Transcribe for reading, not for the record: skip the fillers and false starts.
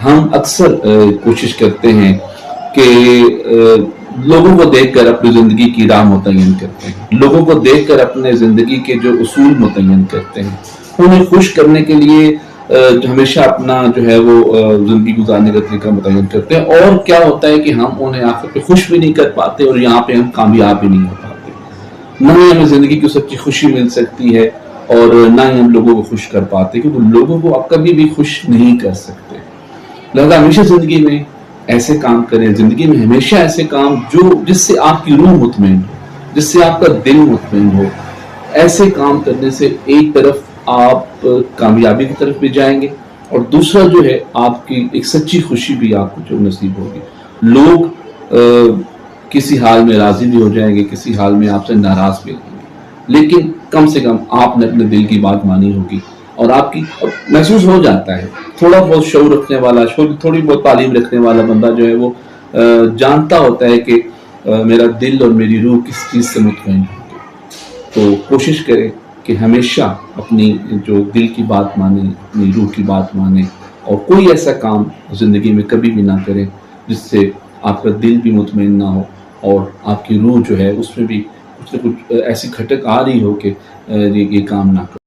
ہم اکثر کوشش کرتے ہیں کہ لوگوں کو دیکھ کر اپنی زندگی کی راہ متعین کرتے ہیں، لوگوں کو دیکھ کر اپنے زندگی کے جو اصول متعین کرتے ہیں، انہیں خوش کرنے کے لیے ہمیشہ اپنا جو ہے وہ زندگی گزارنے کا طریقہ متعین کرتے ہیں، اور کیا ہوتا ہے کہ ہم انہیں آخر پہ خوش بھی نہیں کر پاتے اور یہاں پہ ہم کامیاب بھی نہیں ہو پاتے، نہ ہی ہمیں زندگی کی سچی خوشی مل سکتی ہے اور نہ ہی ہم لوگوں کو خوش کر پاتے، کیونکہ لوگوں کو آپ کبھی بھی خوش نہیں کر سکتے۔ لہذا ہمیشہ زندگی میں ایسے کام کریں، زندگی میں ہمیشہ ایسے کام جس سے آپ کی روح مطمئن ہو، جس سے آپ کا دل مطمئن ہو۔ ایسے کام کرنے سے ایک طرف آپ کامیابی کی طرف بھی جائیں گے، اور دوسرا جو ہے آپ کی ایک سچی خوشی بھی آپ کو جو نصیب ہوگی۔ لوگ کسی حال میں راضی بھی ہو جائیں گے، کسی حال میں آپ سے ناراض بھی ہوں گے، لیکن کم سے کم آپ نے اپنے دل کی بات مانی ہوگی، اور آپ کی محسوس ہو جاتا ہے۔ تھوڑا بہت شعور رکھنے والا، تھوڑی بہت تعلیم رکھنے والا بندہ جو ہے وہ جانتا ہوتا ہے کہ میرا دل اور میری روح کس چیز سے مطمئن ہوگی۔ تو کوشش کریں کہ ہمیشہ اپنی جو دل کی بات مانیں، اپنی روح کی بات مانیں، اور کوئی ایسا کام زندگی میں کبھی بھی نہ کریں جس سے آپ کا دل بھی مطمئن نہ ہو اور آپ کی روح جو ہے اس میں بھی کچھ نہ کچھ ایسی کھٹک آ رہی ہو کہ یہ کام نہ کرے۔